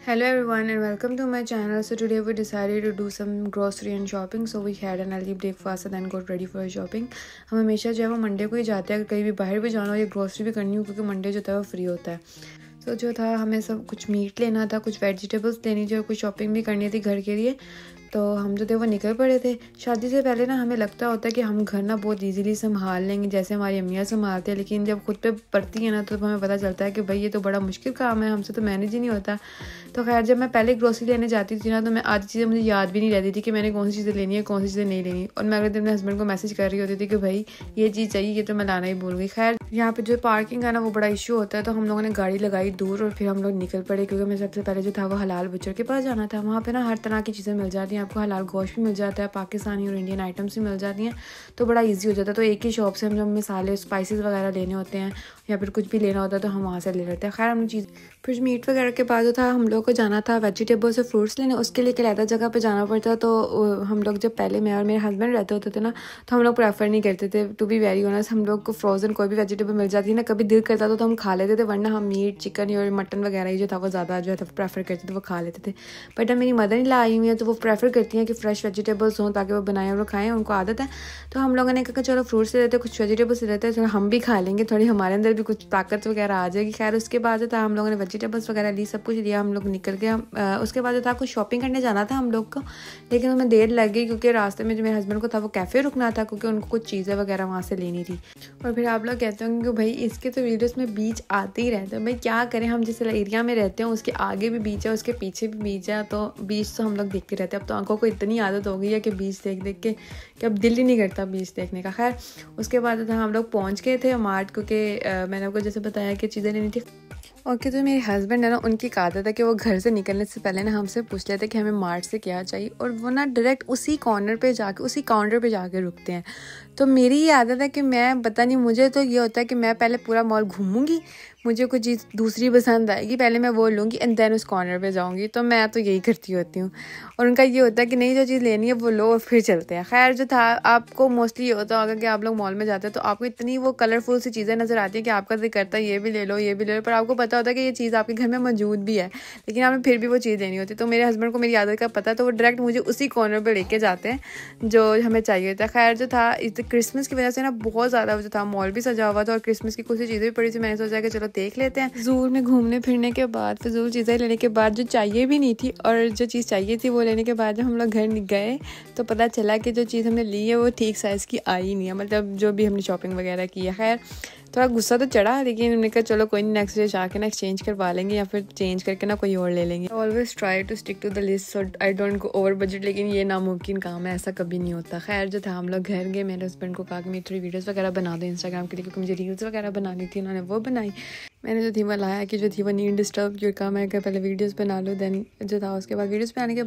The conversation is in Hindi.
Hello everyone and welcome to my channel. So today we decided to do some grocery and shopping. So we had an early breakfast and then got ready for shopping. हम हमेशा जो है वो मंडे को ही जाते हैं, अगर कहीं भी बाहर भी जाना हो या ग्रोसरी भी करनी हो, क्योंकि मंडे जो था वो फ्री होता है. तो जो था हमें सब कुछ मीट लेना था, कुछ वेजिटेबल्स लेनी थी और कुछ शॉपिंग भी करनी थी घर के लिए. तो हम जो थे वो निकल पड़े थे. शादी से पहले ना हमें लगता होता है कि हम घर ना बहुत इजीली संभाल लेंगे, जैसे हमारी अम्मियाँ संभालते हैं, लेकिन जब खुद पे पड़ती है ना तो हमें पता चलता है कि भाई ये तो बड़ा मुश्किल काम है, हमसे तो मैनेज ही नहीं होता. तो खैर जब मैं पहले ग्रोसरी लेने जाती थी ना तो मैं आधी चीज़ें मुझे याद भी नहीं रहती थी कि मैंने कौन सी चीज़ें लेनी है, कौन सी चीज़ें नहीं लेनी. और मैं अगले दिन अपने हस्बैंड को मैसेज कर रही होती थी कि भाई ये चीज़ चाहिए, ये तो मैं लाना ही भूल गई. खैर यहाँ पे जो पार्किंग है ना वो बड़ा इशू होता है, तो हम लोगों ने गाड़ी लगाई दूर और फिर हम लोग निकल पड़े, क्योंकि मैं सबसे पहले जो था वो हलाल बुचर के पास जाना था. वहाँ पे ना हर तरह की चीज़ें मिल जाती हैं, आपको हलाल गोश्त भी मिल जाता है, पाकिस्तानी और इंडियन आइटम्स भी मिल जाती हैं, तो बड़ा ईजी हो जाता है. तो एक ही शॉप से हम जब मसाले स्पाइसेस वगैरह लेने होते हैं या फिर कुछ भी लेना होता है तो हम वहाँ से ले लेते हैं. खैर हमने चीज़ फिर मीट वगैरह के बाद जो था हम लोग को जाना था वेजिटेबल्स और फ्रूट्स लेने, उसके लिए अलग जगह पे जाना पड़ता. तो हम लोग जब पहले मैं और मेरे हस्बैंड रहते होते थे ना तो हम लोग प्रेफर नहीं करते थे, टू बी वेरी ऑनेस्ट. हम लोग को फ्रोज़न कोई भी वेजिटेबल मिल जाती है ना, कभी दिल करता तो हम खा लेते थे, वरना हम मीट चिकन और मटन वगैरह ही जो था वो ज़्यादा जो है प्रेफर करते थे, वो खा लेते थे. बट अब मेरी मदर इन ला आई हुई है तो वो प्रेफर करती हैं कि फ्रेश वेजिटेबल्स हों ताकि वो बनाएं और खाएं, उनको आदत है. तो हम लोगों ने कहा चलो फ्रूट्स ले लेते हैं, कुछ वेजिटेबल्स ले लेते हैं, चलो हम भी खा लेंगे, थोड़ी हमारे अंदर भी कुछ ताकत वगैरह आ जाएगी. खैर उसके बाद जो था हम लोगों ने वेजिटेबल्स वगैरह ली, सब कुछ लिया, हम लोग निकल गए. उसके बाद जो था कुछ शॉपिंग करने जाना था हम लोग को, लेकिन हमें देर लग गई क्योंकि रास्ते में जो मेरे हस्बैंड को था वो कैफ़े रुकना था, क्योंकि उनको कुछ चीज़ें वगैरह वहाँ से लेनी थी. और फिर आप लोग कहते होंगे कि भाई इसके तो वीडियोस में बीच आते ही रहते हैं. भाई क्या करें, हम जिस एरिया में रहते हैं उसके आगे भी बीच है, उसके पीछे भी बीच है, तो बीच तो हम लोग देखते रहते हैं. अब तो आंखों को इतनी आदत हो गई है कि बीच देख देख के कि अब दिल ही नहीं करता बीच देखने का. खैर उसके बाद हम लोग पहुँच गए थे मार्ट, क्योंकि मैंने आपको जैसे बताया कि चीज़ें लेनी थी. और कि जो मेरे हस्बैंड है ना उनकी एक आदत है कि वो घर से निकलने से पहले ना हमसे पूछ लेते हैं कि हमें मार्ट से क्या चाहिए, और वो ना डायरेक्ट उसी काउंटर पे जाके रुकते हैं. तो मेरी ये आदत है कि मैं पता नहीं, मुझे तो ये होता है कि मैं पहले पूरा मॉल घूमूंगी, मुझे कोई चीज़ दूसरी पसंद आएगी, पहले मैं वो लूँगी एंड देन उस कॉर्नर पे जाऊँगी. तो मैं तो यही करती होती हूँ, और उनका ये होता है कि नहीं जो चीज़ लेनी है वो लो और फिर चलते हैं. खैर जो था आपको मोस्टली ये होता होगा कि आप लोग मॉल में जाते हैं तो आपको इतनी वो कलरफुल सी चीज़ें नज़र आती है कि आपका दिल करता है ये भी ले लो ये भी ले लो, पर आपको पता होता है कि ये चीज़ आपके घर में मौजूद भी है, लेकिन आपने फिर भी वो चीज़ लेनी होती है. तो मेरे हस्बैंड को मेरी आदत का पता है, तो वो डायरेक्ट मुझे उसी कॉर्नर पर लेके जाते हैं जो हमें चाहिए था. खैर जो था क्रिसमस की वजह से ना बहुत ज़्यादा जो था मॉल भी सजा हुआ था और क्रिसमस की कुछ चीज़ें भी पड़ी थी. मैंने सोचा कि चलो देख लेते हैं. ज़ूर में घूमने फिरने के बाद, फिजूल चीज़ें लेने के बाद जो चाहिए भी नहीं थी और जो चीज़ चाहिए थी वो लेने के बाद जब हम लोग घर गए तो पता चला कि जो चीज़ हमने ली है वो ठीक साइज़ की आई नहीं है, मतलब जो भी हमने शॉपिंग वगैरह की है. खैर थोड़ा गुस्सा तो चढ़ा, लेकिन हमने कहा चलो कोई नहीं, नेक्स्ट डे जाके ना एक्सचेंज करवा लेंगे या फिर चेंज करके ना कोई और ले लेंगे. Always try to stick to the list so I don't go over budget, लेकिन ये नामुमकिन काम है, ऐसा कभी नहीं होता. खैर जो था हम लोग घर गए, मेरे हस्बैंड को कहा कि मेरी थोड़ी वीडियोस वगैरह बना दो इंस्टाग्राम के लिए, क्योंकि मुझे रील्स वगैरह बनानी थी. उन्होंने वो बनाई. मैंने जो थी वो लाया कि जो थी वो नीड डिस्टर्ब जो काम है कि पहले वीडियोस बना लो, देन जो था उसके बाद वीडियोस बनाने के बाद